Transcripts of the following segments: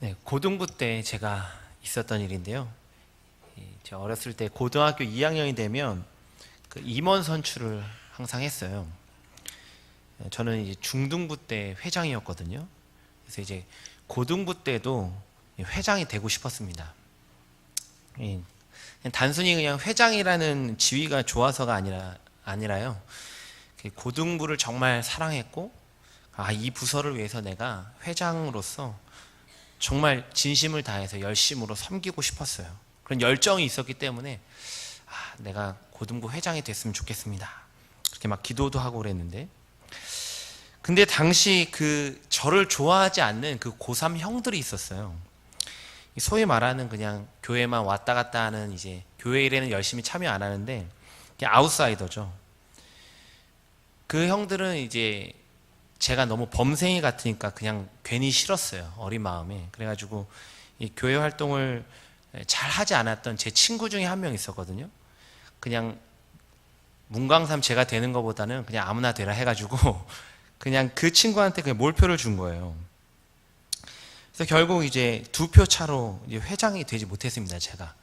네, 고등부 때 제가 있었던 일인데요. 제가 어렸을 때 고등학교 2학년이 되면 그 임원 선출을 항상 했어요. 저는 이제 중등부 때 회장이었거든요. 그래서 이제 고등부 때도 회장이 되고 싶었습니다. 그냥 단순히 그냥 회장이라는 지위가 좋아서가 아니라요. 고등부를 정말 사랑했고, 이 부서를 위해서 내가 회장으로서 정말 진심을 다해서 열심으로 섬기고 싶었어요. 그런 열정이 있었기 때문에 내가 고등부 회장이 됐으면 좋겠습니다. 그렇게 막 기도도 하고 그랬는데, 근데 당시 그 저를 좋아하지 않는 그 고3 형들이 있었어요. 소위 말하는 그냥 교회만 왔다 갔다 하는, 이제 교회 일에는 열심히 참여 안 하는데 그냥 아웃사이더죠. 그 형들은 이제 제가 너무 범생이 같으니까 그냥 괜히 싫었어요. 어린 마음에. 그래가지고 이 교회 활동을 잘 하지 않았던 제 친구 중에 한 명 있었거든요. 그냥 문광삼 제가 되는 것보다는 그냥 아무나 되라 해가지고 그냥 그 친구한테 그냥 몰표를 준 거예요. 그래서 결국 이제 2표 차로 이제 회장이 되지 못했습니다, 제가.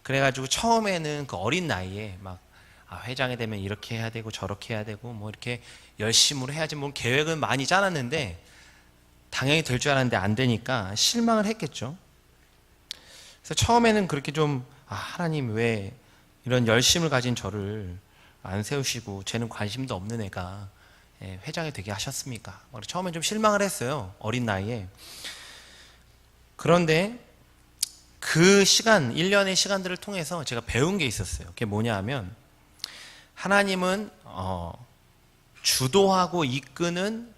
그래가지고 처음에는 그 어린 나이에 막 회장이 되면 이렇게 해야 되고 저렇게 해야 되고 뭐 이렇게 열심으로 해야지, 뭐 계획은 많이 짜놨는데 당연히 될 줄 알았는데 안 되니까 실망을 했겠죠. 그래서 처음에는 그렇게 좀 하나님 왜 이런 열심을 가진 저를 안 세우시고 쟤는 관심도 없는 애가 회장이 되게 하셨습니까? 처음엔 좀 실망을 했어요, 어린 나이에. 그런데 그 시간, 1년의 시간들을 통해서 제가 배운 게 있었어요. 그게 뭐냐 하면, 하나님은 주도하고 이끄는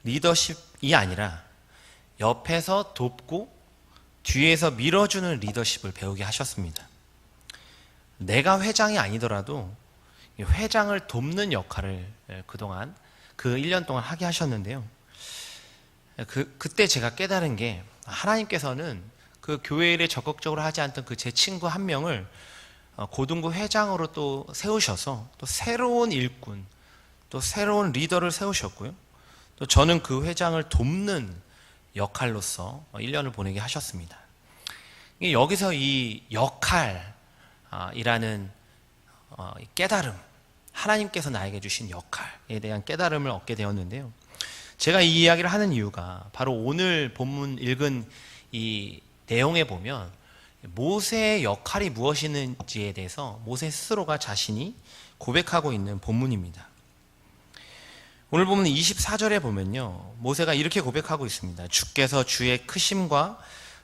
리더십이 아니라 옆에서 돕고 뒤에서 밀어주는 리더십을 배우게 하셨습니다. 내가 회장이 아니더라도 회장을 돕는 역할을 그동안 그 1년 동안 하게 하셨는데요. 그때 제가 깨달은 게, 하나님께서는 그 교회 일에 적극적으로 하지 않던 그 제 친구 한 명을 고등부 회장으로 또 세우셔서 또 새로운 일꾼, 또 새로운 리더를 세우셨고요. 또 저는 그 회장을 돕는 역할로서 1년을 보내게 하셨습니다. 여기서 이 역할이라는 깨달음, 하나님께서 나에게 주신 역할에 대한 깨달음을 얻게 되었는데요. 제가 이 이야기를 하는 이유가 바로 오늘 본문 읽은 이 내용에 보면 모세의 역할이 무엇인지에 대해서 모세 스스로가 자신이 고백하고 있는 본문입니다. 오늘 보면 24절에 보면요, 모세가 이렇게 고백하고 있습니다. 주께서 주의 크심과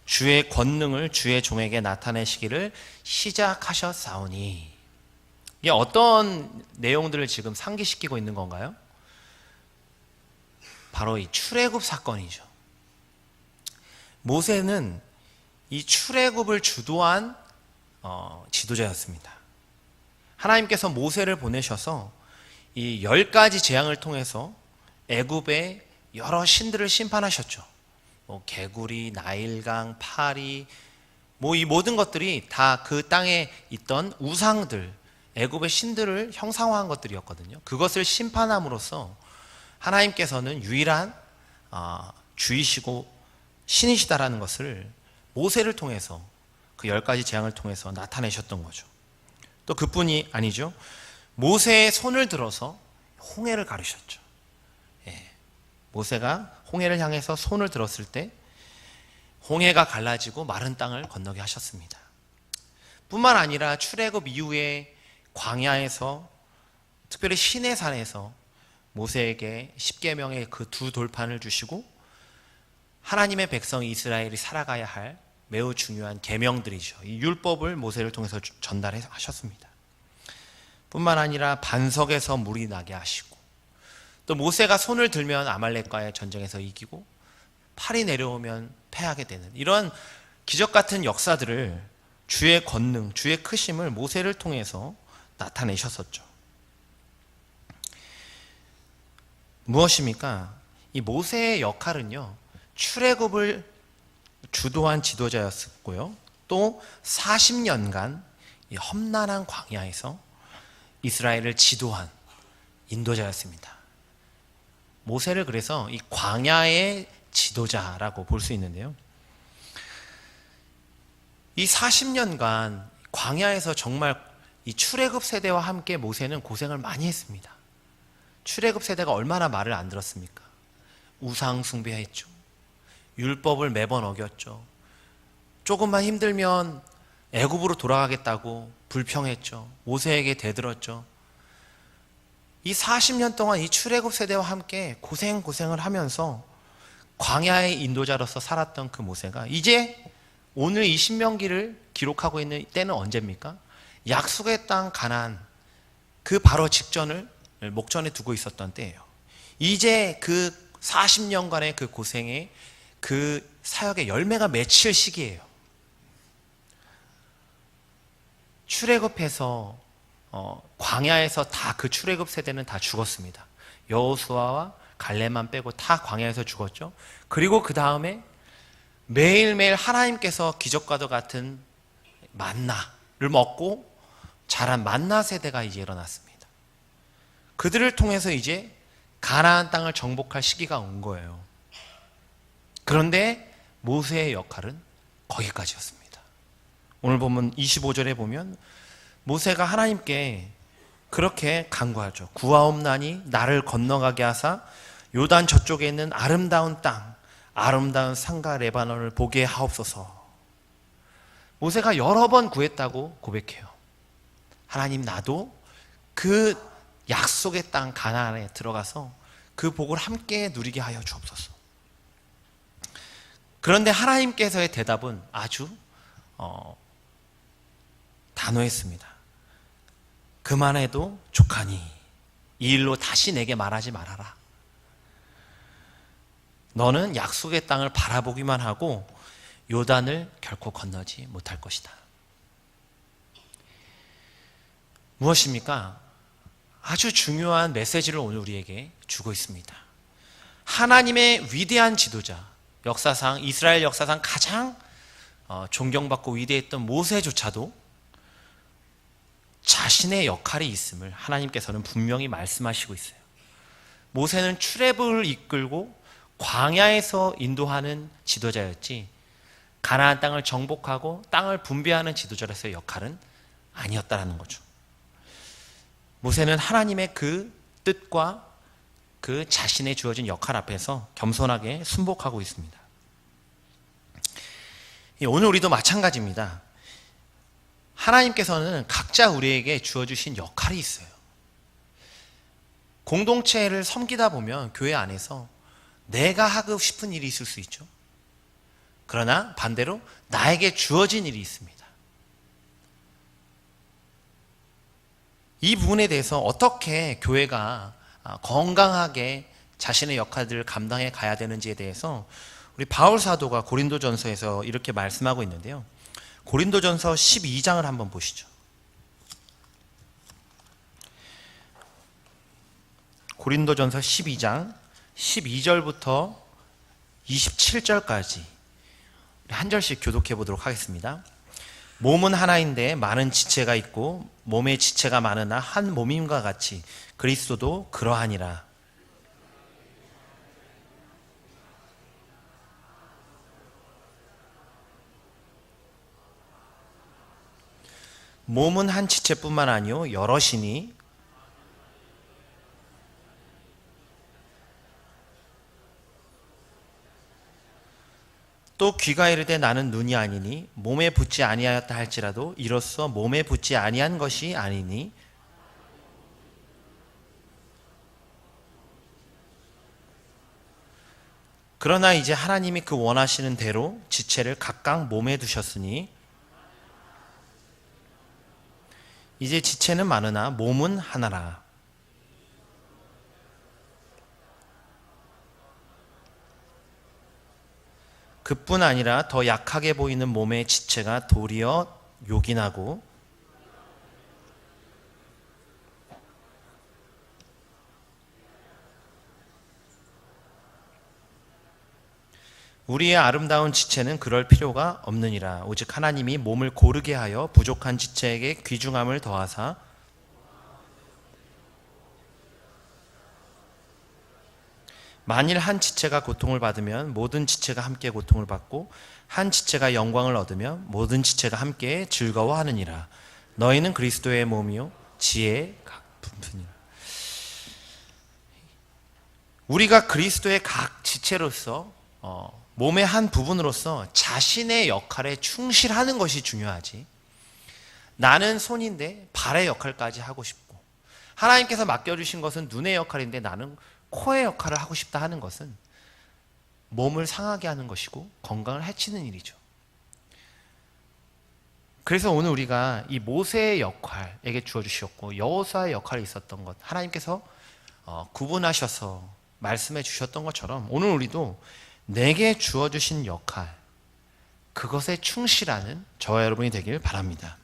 주의 권능을 주의 종에게 나타내시기를 시작하셨사오니. 이게 어떤 내용들을 지금 상기시키고 있는 건가요? 바로 이 출애굽 사건이죠. 모세는 이 출애굽을 주도한 지도자였습니다. 하나님께서 모세를 보내셔서 이 10가지 재앙을 통해서 애굽의 여러 신들을 심판하셨죠. 개구리, 나일강, 파리, 이 모든 것들이 다 그 땅에 있던 우상들, 애굽의 신들을 형상화한 것들이었거든요. 그것을 심판함으로써 하나님께서는 유일한 주이시고 신이시다라는 것을 모세를 통해서, 그 10가지 재앙을 통해서 나타내셨던 거죠. 또 그뿐이 아니죠. 모세의 손을 들어서 홍해를 가르셨죠. 모세가 홍해를 향해서 손을 들었을 때 홍해가 갈라지고 마른 땅을 건너게 하셨습니다. 뿐만 아니라 출애굽 이후에 광야에서, 특별히 시내산에서 모세에게 십계명의 그 2돌판을 주시고 하나님의 백성 이스라엘이 살아가야 할 매우 중요한 계명들이죠. 이 율법을 모세를 통해서 전달하셨습니다. 뿐만 아니라 반석에서 물이 나게 하시고, 또 모세가 손을 들면 아말렉과의 전쟁에서 이기고 팔이 내려오면 패하게 되는 이런 기적 같은 역사들을, 주의 권능, 주의 크심을 모세를 통해서 나타내셨었죠. 무엇입니까? 이 모세의 역할은요, 출애굽을 주도한 지도자였고요, 또 40년간 이 험난한 광야에서 이스라엘을 지도한 인도자였습니다. 모세를 그래서 이 광야의 지도자라고 볼 수 있는데요. 이 40년간 광야에서 정말 이 출애굽 세대와 함께 모세는 고생을 많이 했습니다. 출애굽 세대가 얼마나 말을 안 들었습니까? 우상 숭배했죠. 율법을 매번 어겼죠. 조금만 힘들면 애굽으로 돌아가겠다고 불평했죠. 모세에게 대들었죠. 이 40년 동안 이 출애굽 세대와 함께 고생을 하면서 광야의 인도자로서 살았던 그 모세가 이제 오늘 이 신명기를 기록하고 있는 때는 언제입니까? 약속의 땅 가나안 그 바로 직전을 목전에 두고 있었던 때예요. 이제 그 40년간의 그 고생의 그 사역의 열매가 맺힐 시기예요. 출애굽해서 광야에서 다 그 출애굽 세대는 다 죽었습니다. 여호수아와 갈렙만 빼고 다 광야에서 죽었죠. 그리고 그 다음에 매일매일 하나님께서 기적과도 같은 만나를 먹고 자란 만나 세대가 이제 일어났습니다. 그들을 통해서 이제 가나안 땅을 정복할 시기가 온 거예요. 그런데 모세의 역할은 거기까지였습니다. 오늘 보면 25절에 보면 모세가 하나님께 그렇게 간구하죠. 구하옵나니 나를 건너가게 하사 요단 저쪽에 있는 아름다운 땅, 아름다운 산과 레바논을 보게 하옵소서. 모세가 여러 번 구했다고 고백해요. 하나님, 나도 그 약속의 땅 가나안에 들어가서 그 복을 함께 누리게 하여 주옵소서. 그런데 하나님께서의 대답은 아주 단호했습니다. 그만해도 족하니 이 일로 다시 내게 말하지 말아라. 너는 약속의 땅을 바라보기만 하고 요단을 결코 건너지 못할 것이다. 무엇입니까? 아주 중요한 메시지를 오늘 우리에게 주고 있습니다. 하나님의 위대한 지도자, 역사상 이스라엘 역사상 가장 존경받고 위대했던 모세조차도 자신의 역할이 있음을 하나님께서는 분명히 말씀하시고 있어요. 모세는 출애굽을 이끌고 광야에서 인도하는 지도자였지 가나안 땅을 정복하고 땅을 분배하는 지도자로서의 역할은 아니었다라는 거죠. 모세는 하나님의 그 뜻과 그 자신의 주어진 역할 앞에서 겸손하게 순복하고 있습니다. 오늘 우리도 마찬가지입니다. 하나님께서는 각자 우리에게 주어주신 역할이 있어요. 공동체를 섬기다 보면 교회 안에서 내가 하고 싶은 일이 있을 수 있죠. 그러나 반대로 나에게 주어진 일이 있습니다. 이 부분에 대해서 어떻게 교회가 건강하게 자신의 역할들을 감당해 가야 되는지에 대해서 우리 바울 사도가 고린도전서에서 이렇게 말씀하고 있는데요. 고린도전서 12장을 한번 보시죠. 고린도전서 12장 12절부터 27절까지 한 절씩 교독해 보도록 하겠습니다. 몸은 하나인데 많은 지체가 있고 몸의 지체가 많으나 한 몸임과 같이 그리스도도 그러하니라. 몸은 한 지체뿐만 아니요 여럿이니 또 귀가 이르되 나는 눈이 아니니 몸에 붙지 아니하였다 할지라도 이로써 몸에 붙지 아니한 것이 아니니 그러나 이제 하나님이 그 원하시는 대로 지체를 각각 몸에 두셨으니 이제 지체는 많으나 몸은 하나라. 그뿐 아니라 더 약하게 보이는 몸의 지체가 도리어 요긴하고 우리의 아름다운 지체는 그럴 필요가 없느니라. 오직 하나님이 몸을 고르게 하여 부족한 지체에게 귀중함을 더하사 만일 한 지체가 고통을 받으면 모든 지체가 함께 고통을 받고 한 지체가 영광을 얻으면 모든 지체가 함께 즐거워하느니라. 너희는 그리스도의 몸이요 지혜의 각 부분이라. 우리가 그리스도의 각 지체로서 몸의 한 부분으로서 자신의 역할에 충실하는 것이 중요하지, 나는 손인데 발의 역할까지 하고 싶고, 하나님께서 맡겨주신 것은 눈의 역할인데 나는 코의 역할을 하고 싶다 하는 것은 몸을 상하게 하는 것이고 건강을 해치는 일이죠. 그래서 오늘 우리가 이 모세의 역할에게 주어주셨고 여호수아의 역할이 있었던 것, 하나님께서 구분하셔서 말씀해 주셨던 것처럼 오늘 우리도 내게 주어주신 역할, 그것에 충실하는 저와 여러분이 되길 바랍니다.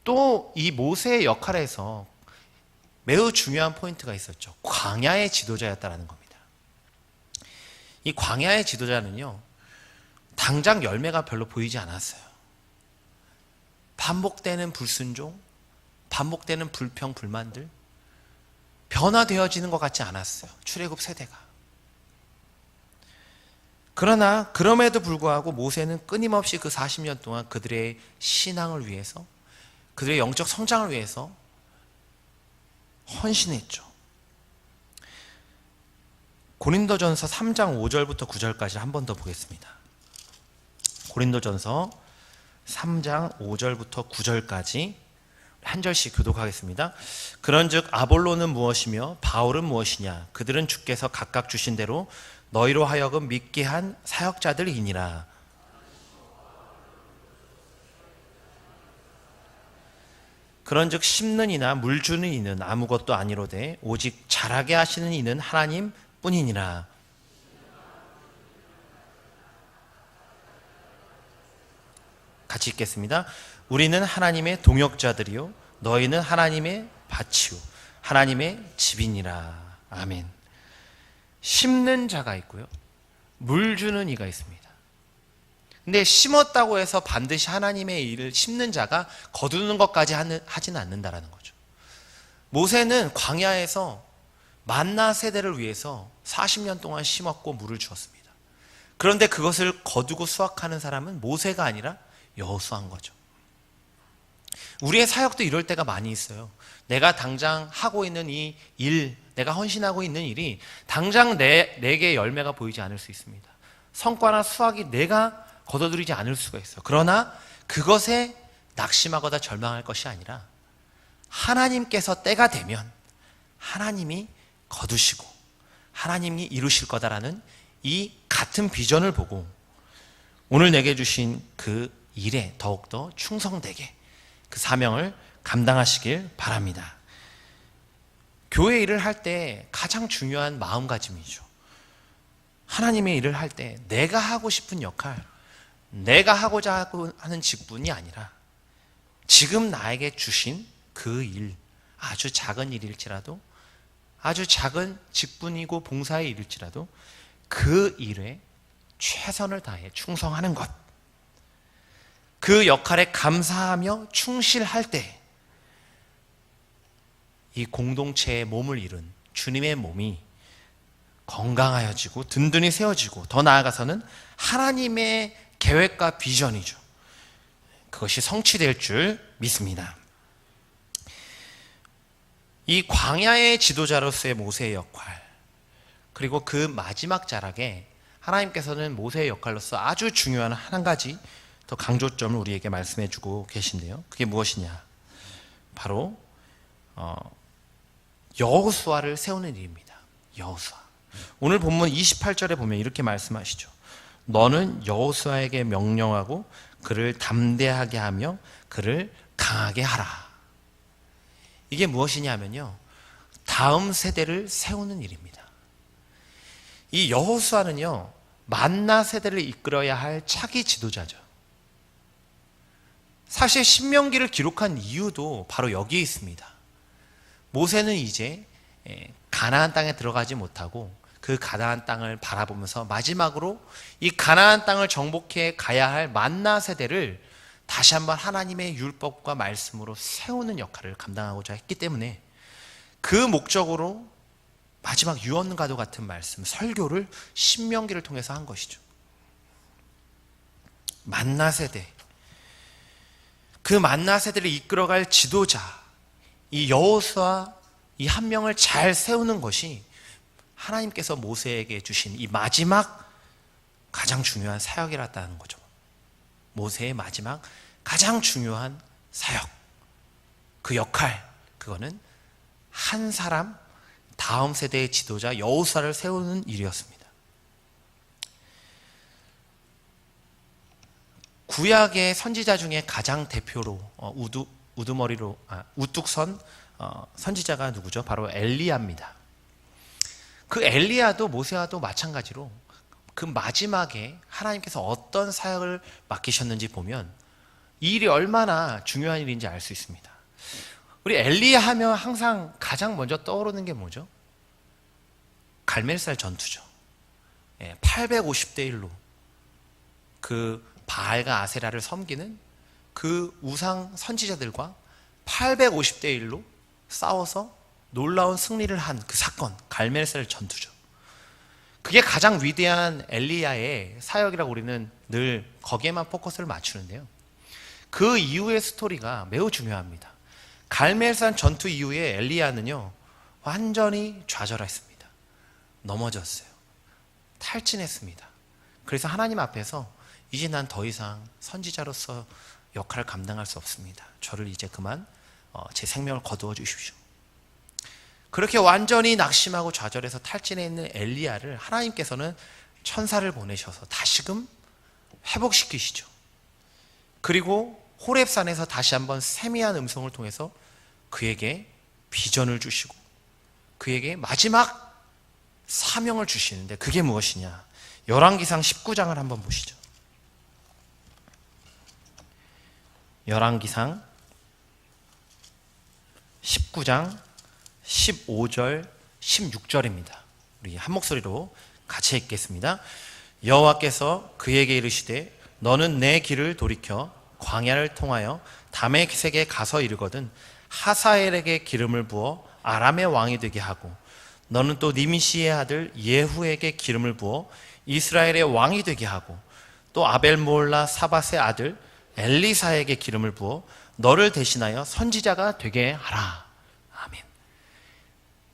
또 이 모세의 역할에서 매우 중요한 포인트가 있었죠. 광야의 지도자였다는 겁니다. 이 광야의 지도자는요, 당장 열매가 별로 보이지 않았어요. 반복되는 불순종, 반복되는 불평, 불만들, 변화되어지는 것 같지 않았어요. 출애굽 세대가. 그러나 그럼에도 불구하고 모세는 끊임없이 그 40년 동안 그들의 신앙을 위해서, 그들의 영적 성장을 위해서 헌신했죠. 고린도전서 3장 5절부터 9절까지 한 번 더 보겠습니다. 고린도전서 3장 5절부터 9절까지 한 절씩 교독하겠습니다. 그런즉 아볼로는 무엇이며 바울은 무엇이냐? 그들은 주께서 각각 주신 대로 너희로 하여금 믿게 한 사역자들이니라. 그런즉 심는 이나 물 주는 이는 아무것도 아니로되 오직 자라게 하시는 이는 하나님 뿐이니라. 같이 읽겠습니다. 우리는 하나님의 동역자들이요 너희는 하나님의 밭이요 하나님의 집이니라. 아멘. 심는 자가 있고요, 물 주는 이가 있습니다. 근데 심었다고 해서 반드시 하나님의 일을 심는 자가 거두는 것까지 하지는 않는다라는 거죠. 모세는 광야에서 만나 세대를 위해서 40년 동안 심었고 물을 주었습니다. 그런데 그것을 거두고 수확하는 사람은 모세가 아니라 여호수아인 거죠. 우리의 사역도 이럴 때가 많이 있어요. 내가 당장 하고 있는 이 일, 내가 헌신하고 있는 일이 당장 내게 열매가 보이지 않을 수 있습니다. 성과나 수확이 내가 거둬들이지 않을 수가 있어. 그러나 그것에 낙심하거나 절망할 것이 아니라 하나님께서 때가 되면 하나님이 거두시고 하나님이 이루실 거다라는 이 같은 비전을 보고 오늘 내게 주신 그 일에 더욱더 충성되게 그 사명을 감당하시길 바랍니다. 교회 일을 할 때 가장 중요한 마음가짐이죠. 하나님의 일을 할 때 내가 하고 싶은 역할, 내가 하고자 하는 직분이 아니라 지금 나에게 주신 그 일, 아주 작은 일일지라도, 아주 작은 직분이고 봉사의 일일지라도 그 일에 최선을 다해 충성하는 것, 그 역할에 감사하며 충실할 때 이 공동체의 몸을 이룬 주님의 몸이 건강하여지고 든든히 세워지고 더 나아가서는 하나님의 계획과 비전이죠. 그것이 성취될 줄 믿습니다. 이 광야의 지도자로서의 모세의 역할, 그리고 그 마지막 자락에 하나님께서는 모세의 역할로서 아주 중요한 한 가지 더 강조점을 우리에게 말씀해 주고 계신데요. 그게 무엇이냐? 바로 여호수아를 세우는 일입니다. 여호수아. 오늘 본문 28절에 보면 이렇게 말씀하시죠. 너는 여호수아에게 명령하고 그를 담대하게 하며 그를 강하게 하라. 이게 무엇이냐 하면요, 다음 세대를 세우는 일입니다. 이 여호수아는요, 만나 세대를 이끌어야 할 차기 지도자죠. 사실 신명기를 기록한 이유도 바로 여기에 있습니다. 모세는 이제 가나안 땅에 들어가지 못하고 그 가나안 땅을 바라보면서 마지막으로 이 가나안 땅을 정복해 가야 할 만나 세대를 다시 한번 하나님의 율법과 말씀으로 세우는 역할을 감당하고자 했기 때문에 그 목적으로 마지막 유언과도 같은 말씀, 설교를 신명기를 통해서 한 것이죠. 만나 세대, 그 만나 세대를 이끌어갈 지도자, 이 여호수아 이 한 명을 잘 세우는 것이 하나님께서 모세에게 주신 이 마지막 가장 중요한 사역이라는 거죠. 모세의 마지막 가장 중요한 사역, 그 역할, 그거는 한 사람, 다음 세대의 지도자 여호수아를 세우는 일이었습니다. 구약의 선지자 중에 가장 대표로 우뚝선 선지자가 누구죠? 바로 엘리야입니다. 그 엘리야도 모세와도 마찬가지로 그 마지막에 하나님께서 어떤 사역을 맡기셨는지 보면 이 일이 얼마나 중요한 일인지 알 수 있습니다. 우리 엘리야 하면 항상 가장 먼저 떠오르는 게 뭐죠? 갈멜살 전투죠. 850대 1로 그 바알과 아세라를 섬기는 그 우상 선지자들과 850대 1로 싸워서 놀라운 승리를 한 그 사건, 갈멜살 전투죠. 그게 가장 위대한 엘리야의 사역이라고 우리는 늘 거기에만 포커스를 맞추는데요. 그 이후의 스토리가 매우 중요합니다. 갈멜산 전투 이후에 엘리야는요, 완전히 좌절했습니다. 넘어졌어요. 탈진했습니다. 그래서 하나님 앞에서 이제 난 더 이상 선지자로서 역할을 감당할 수 없습니다. 저를 이제 그만 제 생명을 거두어 주십시오. 그렇게 완전히 낙심하고 좌절해서 탈진해 있는 엘리야를 하나님께서는 천사를 보내셔서 다시금 회복시키시죠. 그리고 호렙산에서 다시 한번 세미한 음성을 통해서 그에게 비전을 주시고 그에게 마지막 사명을 주시는데 그게 무엇이냐? 열왕기상 19장을 한번 보시죠. 열왕기상 19장 15절 16절입니다. 우리 한 목소리로 같이 읽겠습니다. 여호와께서 그에게 이르시되 너는 내 길을 돌이켜 광야를 통하여 다메섹에 가서 이르거든 하사엘에게 기름을 부어 아람의 왕이 되게 하고 너는 또 니미시의 아들 예후에게 기름을 부어 이스라엘의 왕이 되게 하고 또 아벨몰라 사밧의 아들 엘리사에게 기름을 부어 너를 대신하여 선지자가 되게 하라. 아멘.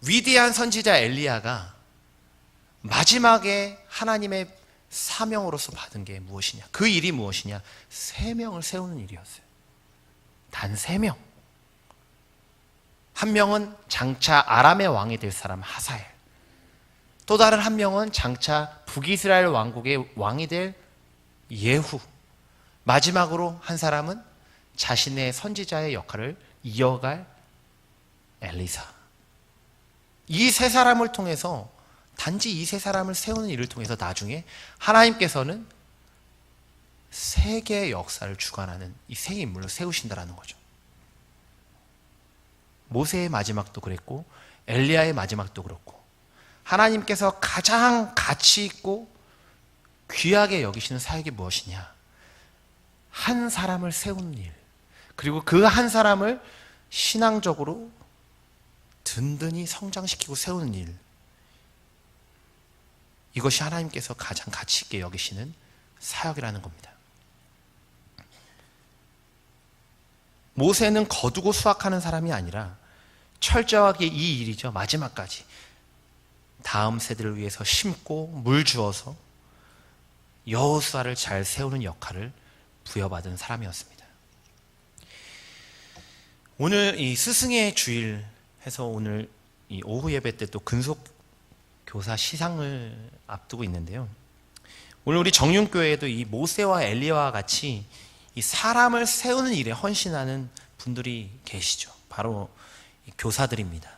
위대한 선지자 엘리야가 마지막에 하나님의 사명으로서 받은 게 무엇이냐? 그 일이 무엇이냐? 3명을 세우는 일이었어요. 단 3명. 한 명은 장차 아람의 왕이 될 사람 하사엘. 또 다른 한 명은 장차 북이스라엘 왕국의 왕이 될 예후. 마지막으로 한 사람은 자신의 선지자의 역할을 이어갈 엘리사. 이 3사람을 통해서 단지 이 3사람을 세우는 일을 통해서 나중에 하나님께서는 세계의 역사를 주관하는 이 세 인물을 세우신다라는 거죠. 모세의 마지막도 그랬고 엘리야의 마지막도 그렇고 하나님께서 가장 가치 있고 귀하게 여기시는 사역이 무엇이냐? 한 사람을 세우는 일, 그리고 그 한 사람을 신앙적으로 든든히 성장시키고 세우는 일, 이것이 하나님께서 가장 가치 있게 여기시는 사역이라는 겁니다. 모세는 거두고 수확하는 사람이 아니라 철저하게 이 일이죠. 마지막까지 다음 세대를 위해서 심고 물 주어서 여호수아를 잘 세우는 역할을 부여받은 사람이었습니다. 오늘 이 스승의 주일 해서 오늘 이 오후 예배 때 또 근속 교사 시상을 앞두고 있는데요. 오늘 우리 정윤교회에도 이 모세와 엘리야와 같이 이 사람을 세우는 일에 헌신하는 분들이 계시죠. 바로 이 교사들입니다.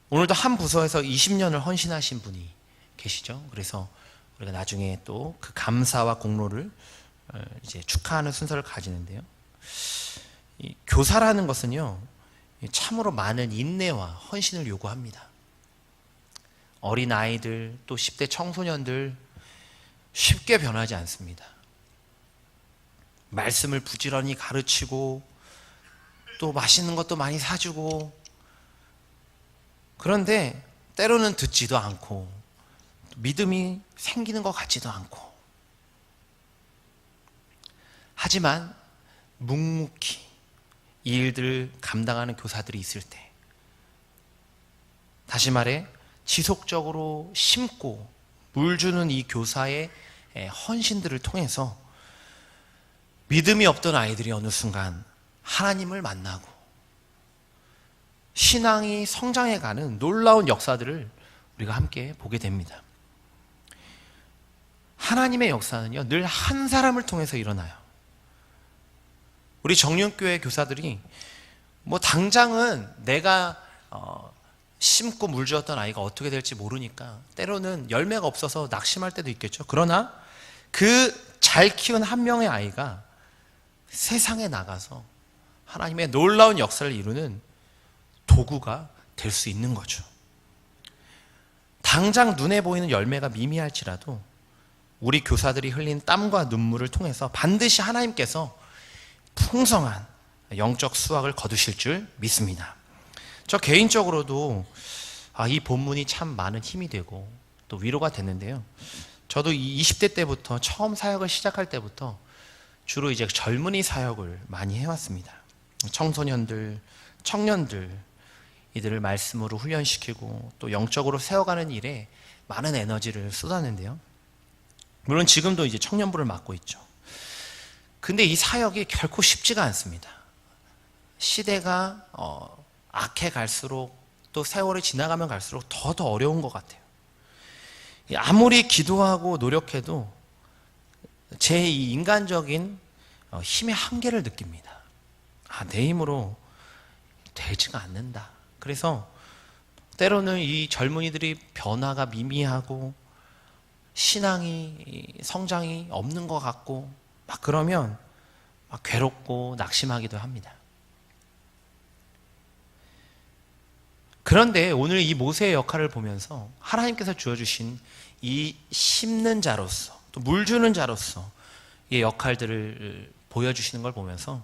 오늘도 한 부서에서 20년을 헌신하신 분이 계시죠. 그래서 우리가 나중에 또 그 감사와 공로를 이제 축하하는 순서를 가지는데요. 이 교사라는 것은요, 참으로 많은 인내와 헌신을 요구합니다. 어린 아이들 또 10대 청소년들 쉽게 변하지 않습니다. 말씀을 부지런히 가르치고 또 맛있는 것도 많이 사주고 그런데 때로는 듣지도 않고 믿음이 생기는 것 같지도 않고, 하지만 묵묵히 이 일들을 감당하는 교사들이 있을 때, 다시 말해 지속적으로 심고 물 주는 이 교사의 헌신들을 통해서 믿음이 없던 아이들이 어느 순간 하나님을 만나고 신앙이 성장해가는 놀라운 역사들을 우리가 함께 보게 됩니다. 하나님의 역사는요, 늘 한 사람을 통해서 일어나요. 우리 정륜교회 교사들이 당장은 내가 심고 물 주었던 아이가 어떻게 될지 모르니까 때로는 열매가 없어서 낙심할 때도 있겠죠. 그러나 그 잘 키운 한 명의 아이가 세상에 나가서 하나님의 놀라운 역사를 이루는 도구가 될 수 있는 거죠. 당장 눈에 보이는 열매가 미미할지라도 우리 교사들이 흘린 땀과 눈물을 통해서 반드시 하나님께서 풍성한 영적 수확을 거두실 줄 믿습니다. 저 개인적으로도 이 본문이 참 많은 힘이 되고 또 위로가 됐는데요. 저도 20대 때부터 처음 사역을 시작할 때부터 주로 이제 젊은이 사역을 많이 해왔습니다. 청소년들, 청년들, 이들을 말씀으로 훈련시키고 또 영적으로 세워가는 일에 많은 에너지를 쏟았는데요. 물론 지금도 이제 청년부를 맡고 있죠. 근데 이 사역이 결코 쉽지가 않습니다. 시대가 악해 갈수록 또 세월이 지나가면 갈수록 더 어려운 것 같아요. 아무리 기도하고 노력해도 제 이 인간적인 힘의 한계를 느낍니다. 내 힘으로 되지가 않는다. 그래서 때로는 이 젊은이들이 변화가 미미하고 신앙이 성장이 없는 것 같고 그러면 괴롭고 낙심하기도 합니다. 그런데 오늘 이 모세의 역할을 보면서 하나님께서 주어주신 이 심는 자로서 또 물 주는 자로서 이 역할들을 보여주시는 걸 보면서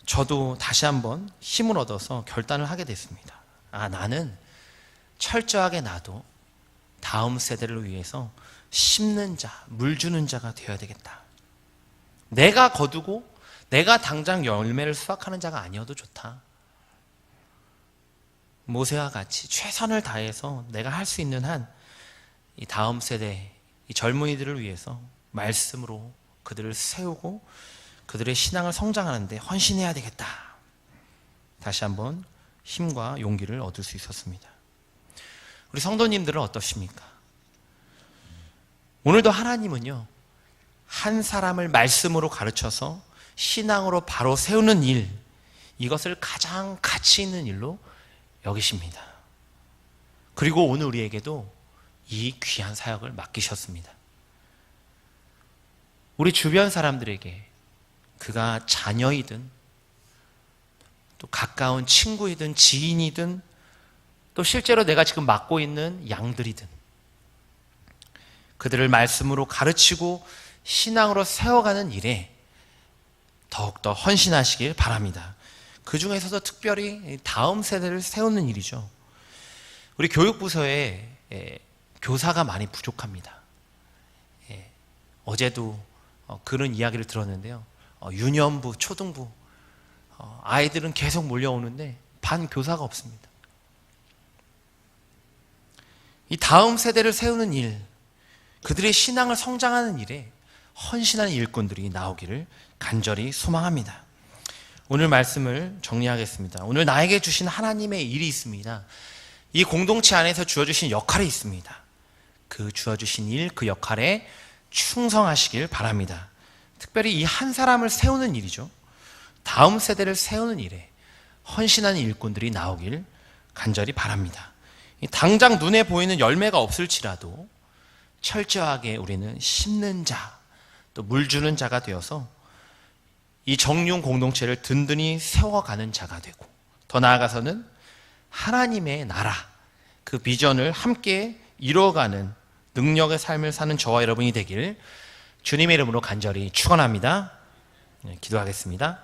저도 다시 한번 힘을 얻어서 결단을 하게 됐습니다. 나는 철저하게 나도 다음 세대를 위해서 심는 자, 물 주는 자가 되어야 되겠다. 내가 거두고 내가 당장 열매를 수확하는 자가 아니어도 좋다. 모세와 같이 최선을 다해서 내가 할 수 있는 한 이 다음 세대, 이 젊은이들을 위해서 말씀으로 그들을 세우고 그들의 신앙을 성장하는데 헌신해야 되겠다. 다시 한번 힘과 용기를 얻을 수 있었습니다. 우리 성도님들은 어떠십니까? 오늘도 하나님은요, 한 사람을 말씀으로 가르쳐서 신앙으로 바로 세우는 일, 이것을 가장 가치 있는 일로 여기십니다. 그리고 오늘 우리에게도 이 귀한 사역을 맡기셨습니다. 우리 주변 사람들에게 그가 자녀이든 또 가까운 친구이든 지인이든 또 실제로 내가 지금 맡고 있는 양들이든 그들을 말씀으로 가르치고 신앙으로 세워가는 일에 더욱더 헌신하시길 바랍니다. 그 중에서도 특별히 다음 세대를 세우는 일이죠. 우리 교육부서에 교사가 많이 부족합니다. 어제도 그런 이야기를 들었는데요. 유년부, 초등부 아이들은 계속 몰려오는데 반 교사가 없습니다. 이 다음 세대를 세우는 일, 그들의 신앙을 성장하는 일에 헌신하는 일꾼들이 나오기를 간절히 소망합니다. 오늘 말씀을 정리하겠습니다. 오늘 나에게 주신 하나님의 일이 있습니다. 이 공동체 안에서 주어주신 역할이 있습니다. 그 주어주신 일, 그 역할에 충성하시길 바랍니다. 특별히 이 한 사람을 세우는 일이죠. 다음 세대를 세우는 일에 헌신하는 일꾼들이 나오길 간절히 바랍니다. 당장 눈에 보이는 열매가 없을지라도 철저하게 우리는 심는 자, 또 물 주는 자가 되어서 이 정륜 공동체를 든든히 세워가는 자가 되고, 더 나아가서는 하나님의 나라, 그 비전을 함께 이루어가는 능력의 삶을 사는 저와 여러분이 되길 주님의 이름으로 간절히 축원합니다. 기도하겠습니다.